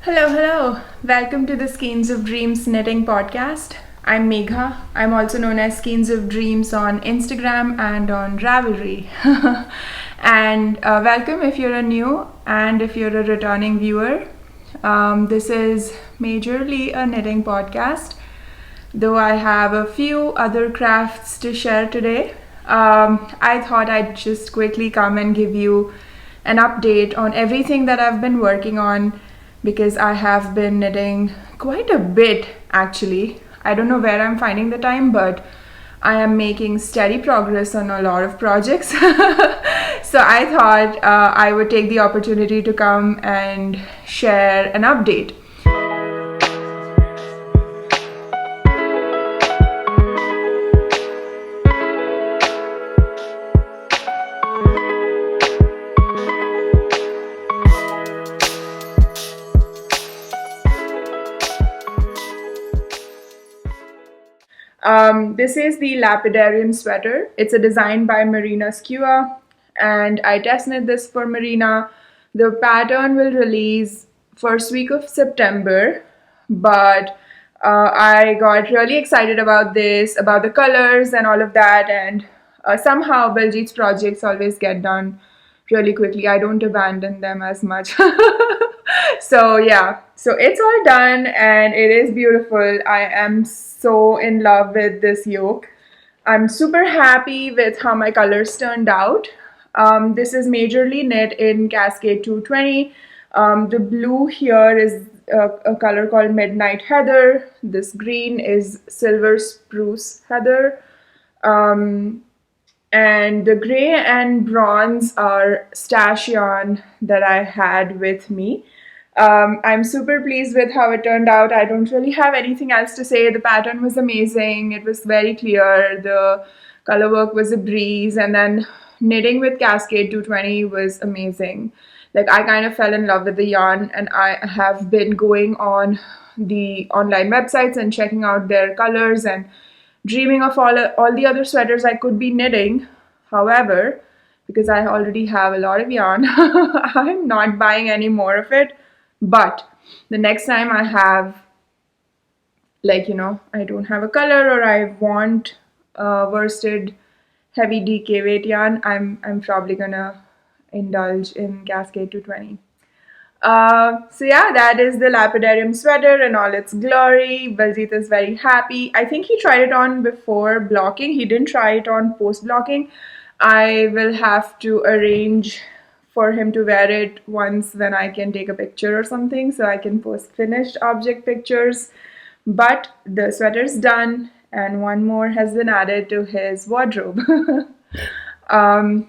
Hello. Welcome to the Skeins of Dreams Knitting Podcast. I'm Megha. I'm also known as Skeins of Dreams on Instagram and on Ravelry. and welcome if you're a new and if you're a returning viewer. This is majorly a knitting podcast, though I have a few other crafts to share today. I thought I'd just quickly come and give you an update on everything that I've been working on because I have been knitting quite a bit actually. I don't know where I'm finding the time, but I am making steady progress on a lot of projects. So I thought I would take the opportunity to come and share an update. This is the Lapidarium sweater. It's a design by Marina Skua, and I test knit this for Marina. The pattern will release first week of September, but I got really excited about this, about the colors and all of that, and somehow Baljeet's projects always get done really quickly. I don't abandon them as much. So it's all done and it is beautiful. I am so in love with this yoke. I'm super happy with how my colors turned out. This is majorly knit in Cascade 220. The blue here is a color called Midnight Heather. This green is Silver Spruce Heather. And the gray and bronze are stash yarn that I had with me. I'm super pleased with how it turned out. I don't really have anything else to say. The pattern was amazing. It was very clear. The color work was a breeze. And then knitting with Cascade 220 was amazing. Like, I kind of fell in love with the yarn, and I have been going on the online websites and checking out their colors and dreaming of all the other sweaters I could be knitting. However, because I already have a lot of yarn, I'm not buying any more of it. But the next time I have, I don't have a color or I want worsted heavy DK weight yarn, I'm probably gonna indulge in Cascade 220. That is the Lapidarium sweater in all its glory. Baljeet is very happy. I think he tried it on before blocking. He didn't try it on post blocking. I will have to arrange for him to wear it once when I can take a picture or something, so I can post finished object pictures. But the sweater's done and one more has been added to his wardrobe. That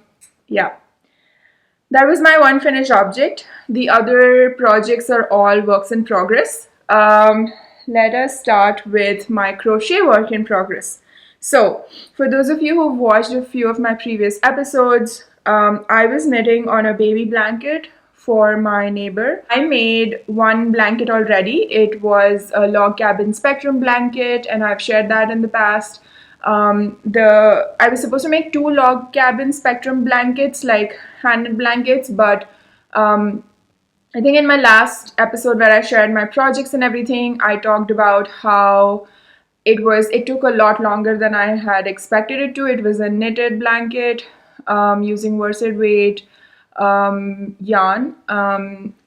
was my one finished object. The other projects are all works in progress. Let us start with my crochet work in progress. So, for those of you who've watched a few of my previous episodes, I was knitting on a baby blanket for my neighbor. I made one blanket already. It was a log cabin spectrum blanket, and I've shared that in the past. I was supposed to make 2 log cabin spectrum blankets, like hand-knit blankets, but I think in my last episode where I shared my projects and everything, I talked about how it took a lot longer than I had expected it to. It was a knitted blanket using worsted weight yarn,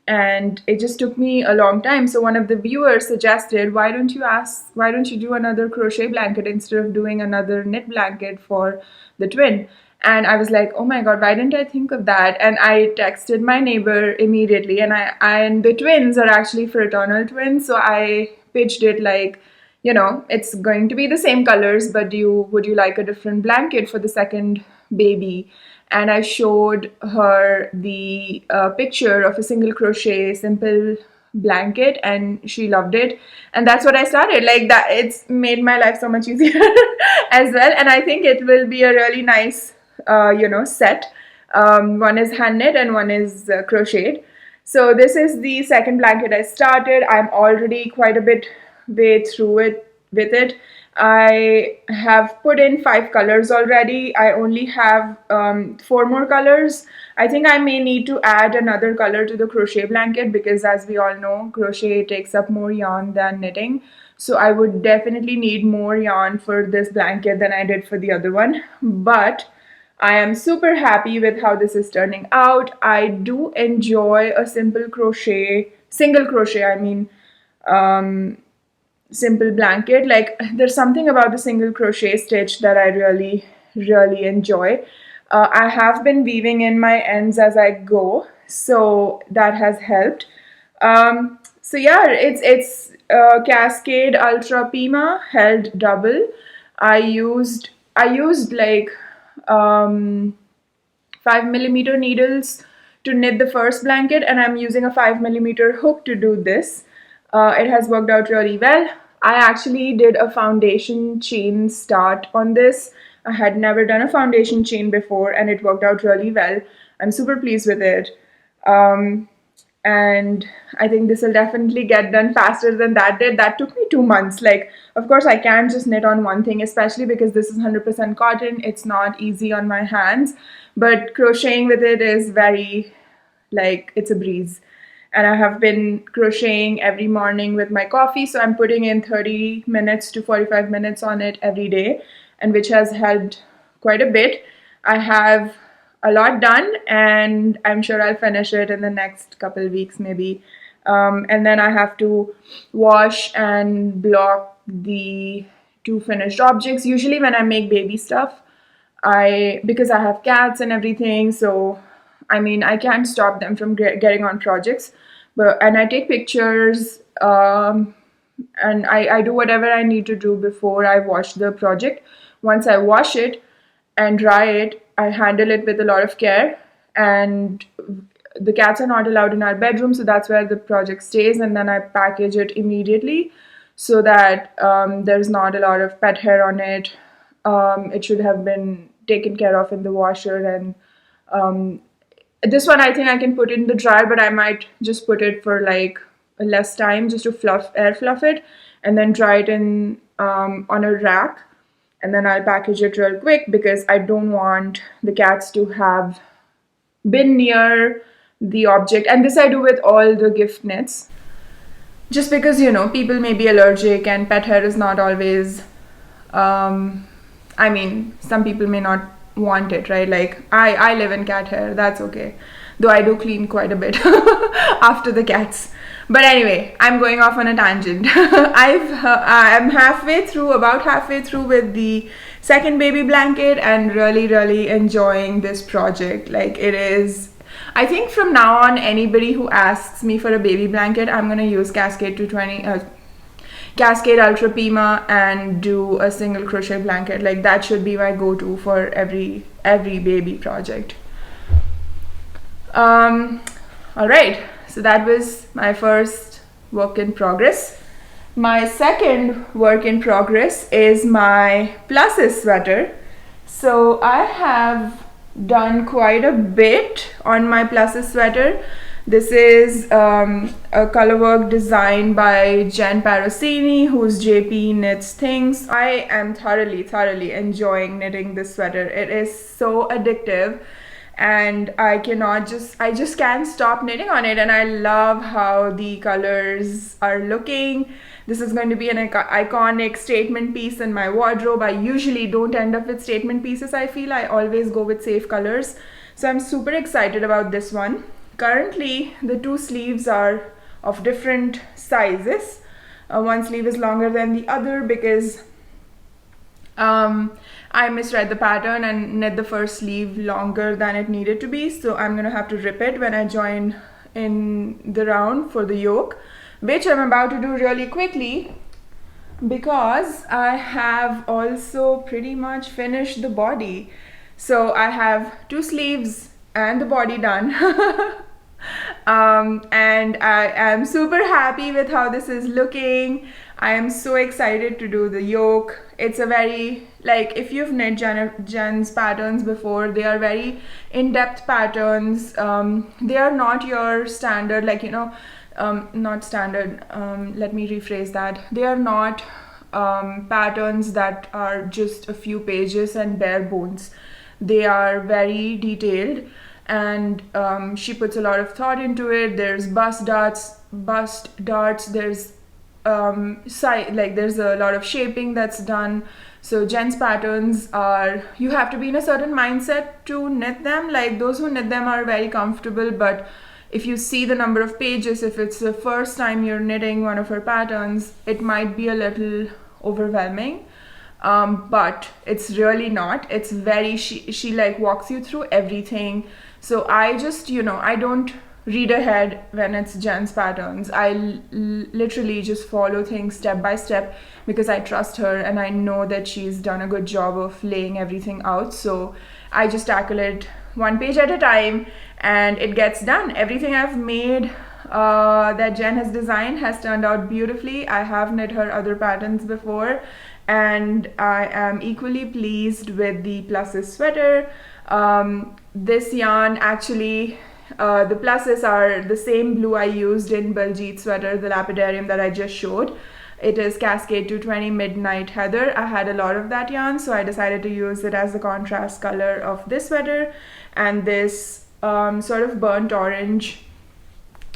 and it just took me a long time. So one of the viewers suggested, why don't you do another crochet blanket instead of doing another knit blanket for the twin? And I was like, oh my god, why didn't I think of that? And I texted my neighbor immediately, and the twins are actually fraternal twins, so I pitched it like, it's going to be the same colors, but would you like a different blanket for the second baby? And I showed her the picture of a single crochet simple blanket, and she loved it. And that's what I started. Like that, it's made my life so much easier as well. And I think it will be a really nice, set. One is hand knit and one is crocheted. So this is the second blanket I started. I'm already quite a bit way through it with it. I have put in 5 colors already. I only have 4 more colors. I think I may need to add another color to the crochet blanket because, as we all know, crochet takes up more yarn than knitting. So I would definitely need more yarn for this blanket than I did for the other one. But I am super happy with how this is turning out. I do enjoy a single crochet, I mean, simple blanket. Like, there's something about the single crochet stitch that I really enjoy. I have been weaving in my ends as I go, so that has helped. So yeah, it's Cascade Ultra Pima held double. I used like 5mm needles to knit the first blanket, and I'm using a 5mm hook to do this. It has worked out really well. I actually did a foundation chain start on this. I had never done a foundation chain before, and it worked out really well. I'm super pleased with it. And I think this will definitely get done faster than that did. That took me 2 months. Like, of course, I can't just knit on one thing, especially because this is 100% cotton. It's not easy on my hands, but crocheting with it is very, like, it's a breeze. And I have been crocheting every morning with my coffee, so I'm putting in 30 minutes to 45 minutes on it every day, and which has helped quite a bit. I have a lot done, and I'm sure I'll finish it in the next couple weeks maybe. And then I have to wash and block the 2 finished objects. Usually when I make baby stuff, because I have cats and everything, so I mean, I can't stop them from getting on projects, and I take pictures, and I do whatever I need to do before I wash the project. Once I wash it and dry it, I handle it with a lot of care, and the cats are not allowed in our bedroom, so that's where the project stays, and then I package it immediately so that there's not a lot of pet hair on it. It should have been taken care of in the washer, and this one I think I can put in the dryer, but I might just put it for like less time just to air fluff it, and then dry it in on a rack, and then I'll package it real quick because I don't want the cats to have been near the object. And this I do with all the gift knits, just because, you know, people may be allergic and pet hair is not always, I mean, some people may not want it, right? Like, I live in cat hair, that's okay, though I do clean quite a bit after the cats. But anyway, I'm going off on a tangent. I'm about halfway through with the second baby blanket, and really enjoying this project. Like, it is, I think from now on, anybody who asks me for a baby blanket, I'm gonna use Cascade 220, Cascade Ultra Pima, and do a single crochet blanket. Like, that should be my go-to for every baby project. All right, so that was my first work in progress. My second work in progress is my pluses sweater. So I have done quite a bit on my pluses sweater. This is a colorwork design by Jen Parosini, who's JP Knits Things. I am thoroughly enjoying knitting this sweater. It is so addictive, and I just can't stop knitting on it, and I love how the colors are looking. This is going to be an iconic statement piece in my wardrobe. I usually don't end up with statement pieces, I feel. I always go with safe colors. So I'm super excited about this one. Currently, the 2 sleeves are of different sizes. One sleeve is longer than the other because I misread the pattern and knit the first sleeve longer than it needed to be. So I'm gonna have to rip it when I join in the round for the yoke, which I'm about to do really quickly because I have also pretty much finished the body. So I have 2 sleeves and the body done. And I am super happy with how this is looking. I am so excited to do the yoke. It's a very, like, if you've knit Jen's patterns before, they are very in-depth patterns. They are not your standard, like, you know, not standard, let me rephrase that. They are not patterns that are just a few pages and bare bones. They are very detailed, and she puts a lot of thought into it. There's bust darts, there's there's a lot of shaping that's done. So Jen's patterns are, you have to be in a certain mindset to knit them. Like, those who knit them are very comfortable, but if you see the number of pages, if it's the first time you're knitting one of her patterns, it might be a little overwhelming. But it's really not. It's very, she like walks you through everything. So I just, I don't read ahead when it's Jen's patterns. I literally just follow things step by step because I trust her and I know that she's done a good job of laying everything out. So I just tackle it one page at a time and it gets done. Everything I've made that Jen has designed has turned out beautifully. I have knit her other patterns before and I am equally pleased with the pluses sweater. This yarn actually, the pluses are the same blue I used in Baljeet sweater, the Lapidarium that I just showed. It is Cascade 220 Midnight Heather. I had a lot of that yarn, so I decided to use it as the contrast color of this sweater. And this sort of burnt orange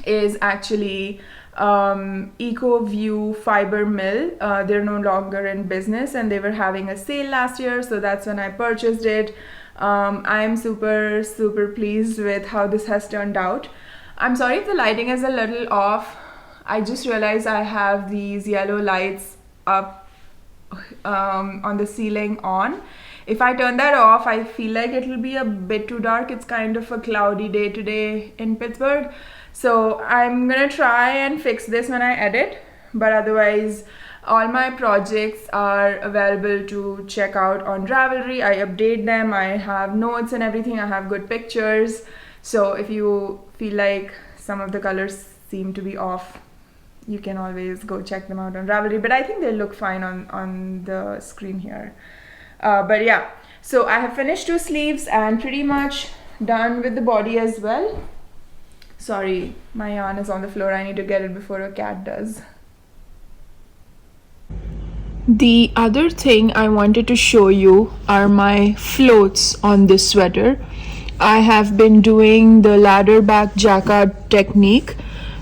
is actually Eco View Fiber Mill. They're no longer in business and they were having a sale last year, so that's when I purchased it. I'm super pleased with how this has turned out. I'm sorry if the lighting is a little off. I just realized I have these yellow lights up on the ceiling on. If I turn that off, I feel like it'll be a bit too dark. It's kind of a cloudy day today in Pittsburgh. So I'm gonna try and fix this when I edit, but otherwise all my projects are available to check out on Ravelry. I update them, I have notes and everything, I have good pictures. So if you feel like some of the colors seem to be off, you can always go check them out on Ravelry, but I think they look fine on the screen here. But yeah, so I have finished 2 sleeves and pretty much done with the body as well. Sorry, my yarn is on the floor. I need to get it before a cat does. The other thing I wanted to show you are my floats on this sweater. I have been doing the ladder back jacquard technique.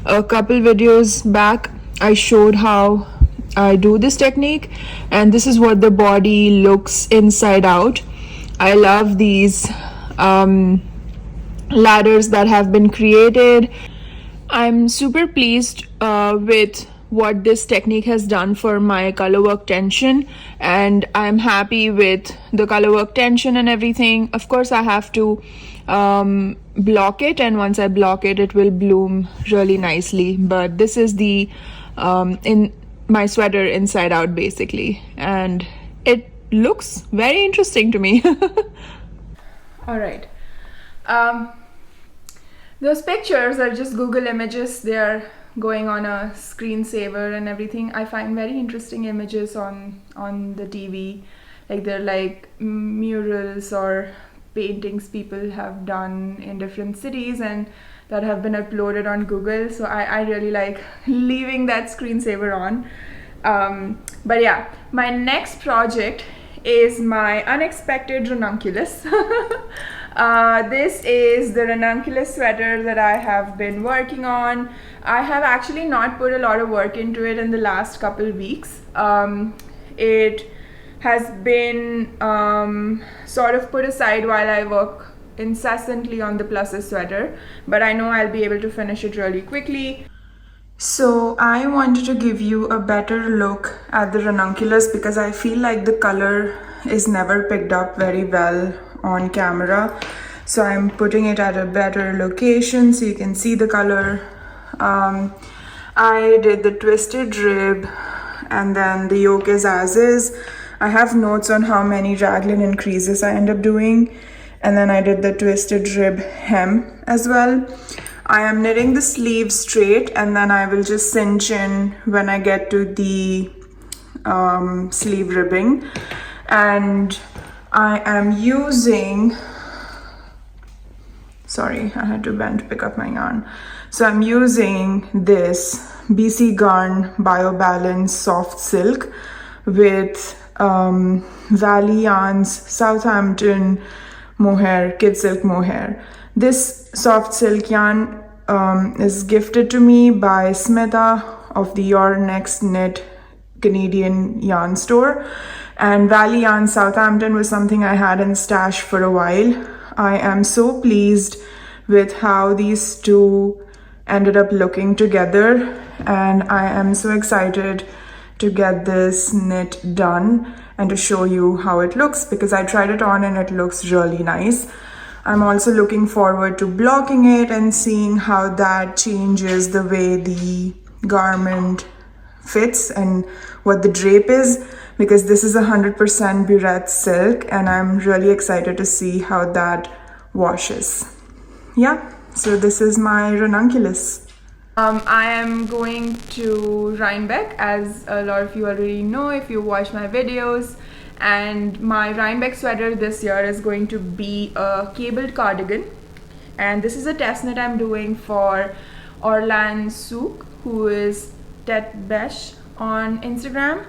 A couple videos back I showed how I do this technique, and this is what the body looks inside out. I love these ladders that have been created. I'm super pleased with what this technique has done for my colorwork tension, and I'm happy with the colorwork tension and everything. Of course I have to block it, and once I block it, it will bloom really nicely. But this is the in my sweater inside out basically, and it looks very interesting to me. All right, those pictures are just Google images. They are going on a screensaver and everything. I find very interesting images on the TV, like they're like murals or paintings people have done in different cities and that have been uploaded on Google. So I really like leaving that screensaver on. But yeah, my next project is my unexpected ranunculus. This is the ranunculus sweater that I have been working on. I have actually not put a lot of work into it in the last couple weeks. It has been sort of put aside while I work incessantly on the pluses sweater, but I know I'll be able to finish it really quickly. So I wanted to give you a better look at the ranunculus because I feel like the color is never picked up very well on camera. So I'm putting it at a better location so you can see the color. I did the twisted rib and then the yoke is as is. I have notes on how many raglan increases I end up doing, and then I did the twisted rib hem as well. I am knitting the sleeve straight and then I will just cinch in when I get to the sleeve ribbing. And I am using, sorry, I had to bend to pick up my yarn. So I'm using this BC Garn Bio Balance Soft Silk, with Valley Yarns Southampton mohair, kid silk mohair. This soft silk yarn is gifted to me by Smita of the Your Next Knit Canadian yarn store, and Valley Yarns Southampton was something I had in stash for a while. I am so pleased with how these two ended up looking together, and I am so excited to get this knit done and to show you how it looks, because I tried it on and it looks really nice. I'm also looking forward to blocking it and seeing how that changes the way the garment fits and what the drape is, because this is 100% burette silk and I'm really excited to see how that washes. Yeah, so this is my ranunculus. I am going to Rhinebeck, as a lot of you already know if you watch my videos, and my Rhinebeck sweater this year is going to be a cabled cardigan, and this is a test knit I'm doing for Orlan Souk, who is Tet Besh on Instagram.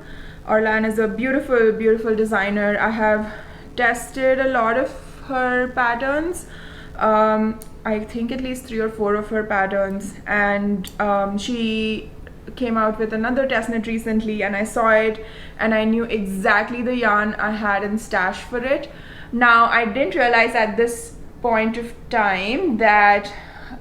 Orlan is a beautiful, beautiful designer. I have tested a lot of her patterns. I think at least 3 or 4 of her patterns, and she came out with another test knit recently, and I saw it and I knew exactly the yarn I had in stash for it. Now I didn't realize at this point of time that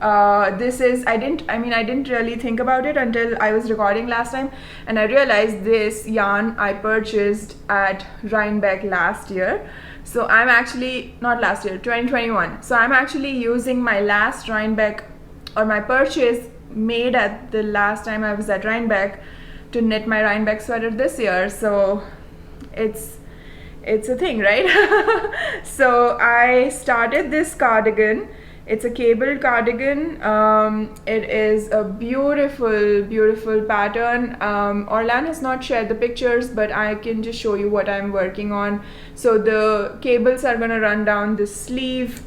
I didn't really think about it until I was recording last time, and I realized this yarn I purchased at Rhinebeck last year. So I'm actually, not last year, 2021. So I'm actually using my last Rhinebeck, or my purchase made at the last time I was at Rhinebeck, to knit my Rhinebeck sweater this year. So it's a thing, right? So I started this cardigan. It's a cabled cardigan. It is a beautiful, beautiful pattern. Orlan has not shared the pictures, but I can just show you what I'm working on. So the cables are gonna run down the sleeve.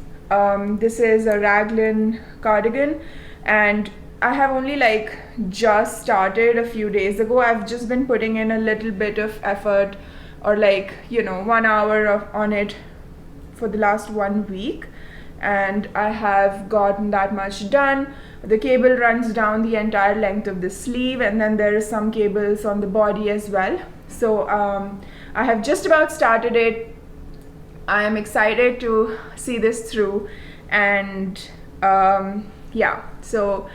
This is a raglan cardigan, and I have only just started a few days ago. I've just been putting in a little bit of effort, or 1 hour on it for the last 1 week. And I have gotten that much done. The cable runs down the entire length of the sleeve, and then there is some cables on the body as well. So I have just about started it. I am excited to see this through, and yeah, so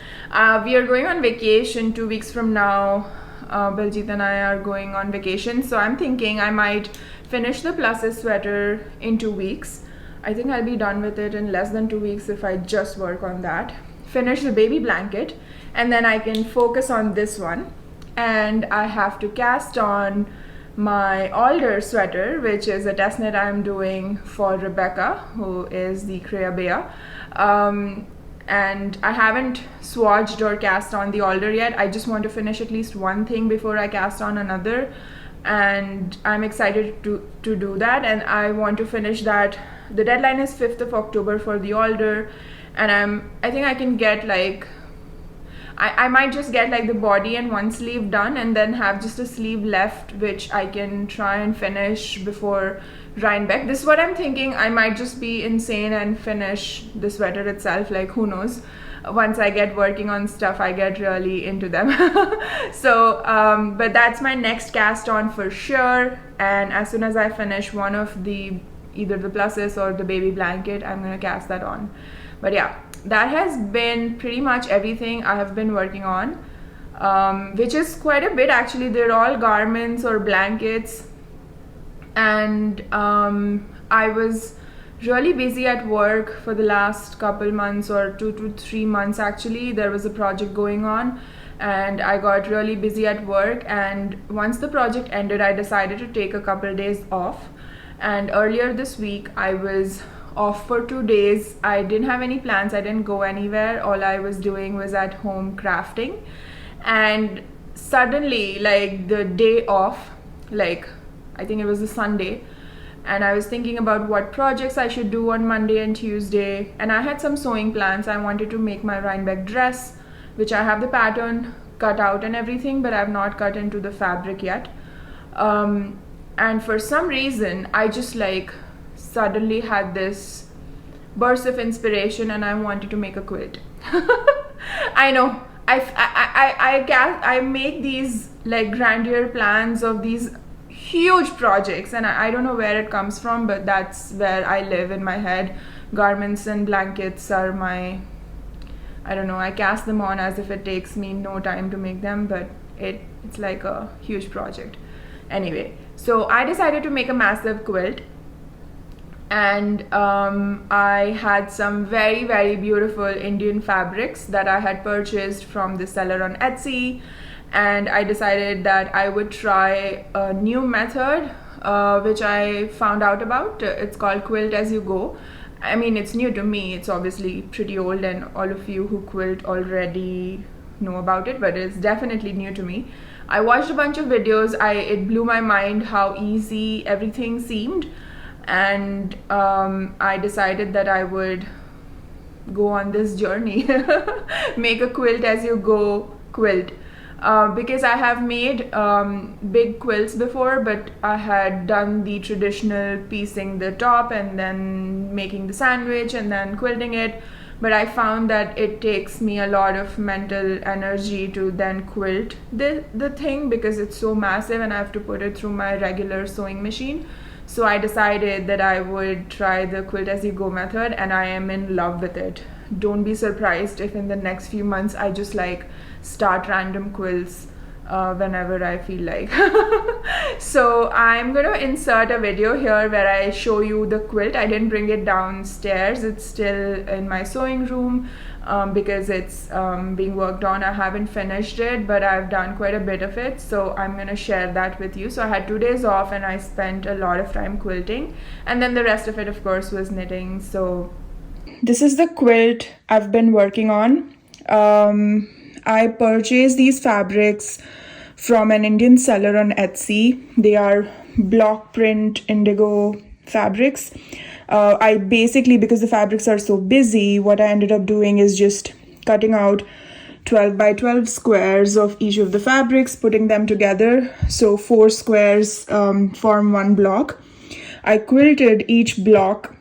we are going on vacation 2 weeks from now. Baljit and I are going on vacation, so I'm thinking I might finish the pluses sweater in 2 weeks. I think I'll be done with it in less than 2 weeks if I just work on that. Finish the baby blanket, and then I can focus on this one. And I have to cast on my alder sweater, which is a test knit I'm doing for Rebecca, who is the Crea Bea. And I haven't swatched or cast on the alder yet. I just want to finish at least one thing before I cast on another, and I'm excited to do that. And I want to finish that. The deadline is 5th of October for the alder, and I think I can get I might just get the body and one sleeve done, and then have just a sleeve left, which I can try and finish before Rhinebeck. This is what I'm thinking. I might just be insane and finish the sweater itself, who knows. Once I get working on stuff, I get really into them. So but that's my next cast on for sure, and as soon as I finish one of the either the pluses or the baby blanket, I'm gonna cast that on. But yeah, that has been pretty much everything I have been working on, which is quite a bit actually. They're all garments or blankets, and I was really busy at work for the last couple months, or 2 to 3 months actually. There was a project going on, and I got really busy at work, and once the project ended, I decided to take a couple days off. And earlier this week I was off for 2 days. I didn't have any plans, I didn't go anywhere. All I was doing was at home crafting, and suddenly the day off, I think it was a Sunday, and I was thinking about what projects I should do on Monday and Tuesday, and I had some sewing plans. I wanted to make my Rhinebeck dress, which I have the pattern cut out and everything, but I've not cut into the fabric yet. And for some reason I just like suddenly had this burst of inspiration and I wanted to make a quilt. I know I make these like grandeur plans of these huge projects, and I don't know where it comes from, but that's where I live in my head. Garments and blankets are my, I don't know, I cast them on as if it takes me no time to make them, but it's like a huge project. Anyway, so I decided to make a massive quilt, and I had some very, very beautiful Indian fabrics that I had purchased from the seller on Etsy, and I decided that I would try a new method which I found out about. It's called Quilt as you go. I mean, it's new to me, it's obviously pretty old and all of you who quilt already know about it, but it's definitely new to me. I watched a bunch of videos. It blew my mind how easy everything seemed, and I decided that I would go on this journey, make a quilt as you go quilt. Because I have made big quilts before, but I had done the traditional piecing the top and then making the sandwich and then quilting it, but I found that it takes me a lot of mental energy to then quilt the thing, because it's so massive and I have to put it through my regular sewing machine. So I decided that I would try the quilt as you go method, and I am in love with it. Don't be surprised if in the next few months I just like start random quilts whenever I feel like. So I'm gonna insert a video here where I show you the quilt. I didn't bring it downstairs, it's still in my sewing room because it's being worked on. I haven't finished it, but I've done quite a bit of it, so I'm gonna share that with you. So I had 2 days off and I spent a lot of time quilting, and then the rest of it of course was knitting. So this is the quilt I've been working on. I purchased these fabrics from an Indian seller on Etsy. They are block print indigo fabrics. I basically, because the fabrics are so busy, what I ended up doing is just cutting out 12 by 12 squares of each of the fabrics, putting them together. So 4 squares form one block. I quilted each block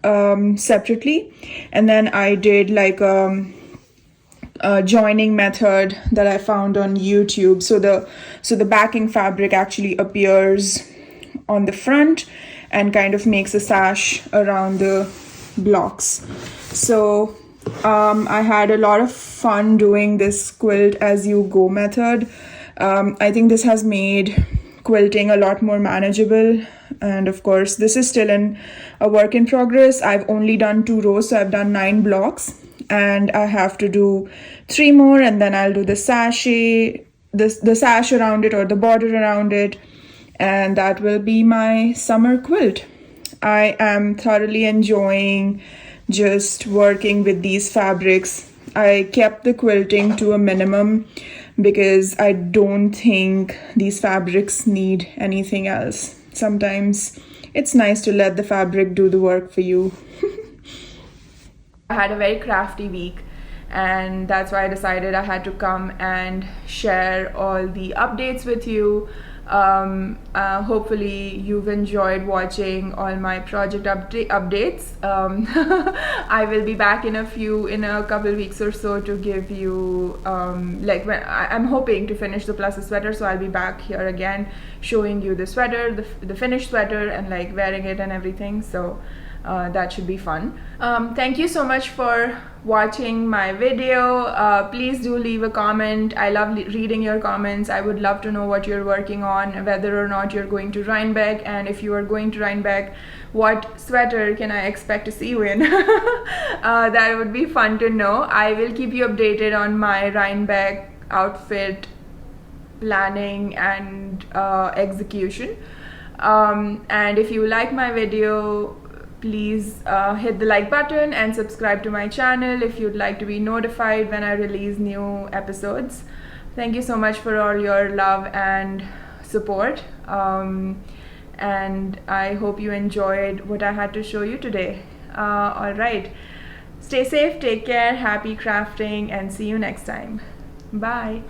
separately, and then I did like a joining method that I found on YouTube. So the backing fabric actually appears on the front and kind of makes a sash around the blocks. So I had a lot of fun doing this quilt as you go method. I think this has made quilting a lot more manageable, and of course this is still a work in progress. I've only done 2 rows, so I've done 9 blocks, and I have to do 3 more, and then I'll do the sachet, the sash around it or the border around it, and that will be my summer quilt. I am thoroughly enjoying just working with these fabrics. I kept the quilting to a minimum because I don't think these fabrics need anything else. Sometimes it's nice to let the fabric do the work for you. I had a very crafty week, and that's why I decided I had to come and share all the updates with you. Hopefully you've enjoyed watching all my project updates. I will be back in a couple weeks or so to give you like when I'm hoping to finish the plus sweater, so I'll be back here again showing you the sweater, the finished sweater, and like wearing it and everything. So that should be fun. Thank you so much for watching my video. Please do leave a comment. I love reading your comments. I would love to know what you're working on, whether or not you're going to Rhinebeck, and if you are going to Rhinebeck, what sweater can I expect to see you in? That would be fun to know. I will keep you updated on my Rhinebeck outfit planning and execution. And if you like my video, please hit the like button and subscribe to my channel if you'd like to be notified when I release new episodes. Thank you so much for all your love and support, and I hope you enjoyed what I had to show you today. Alright, stay safe, take care, happy crafting, and see you next time. Bye.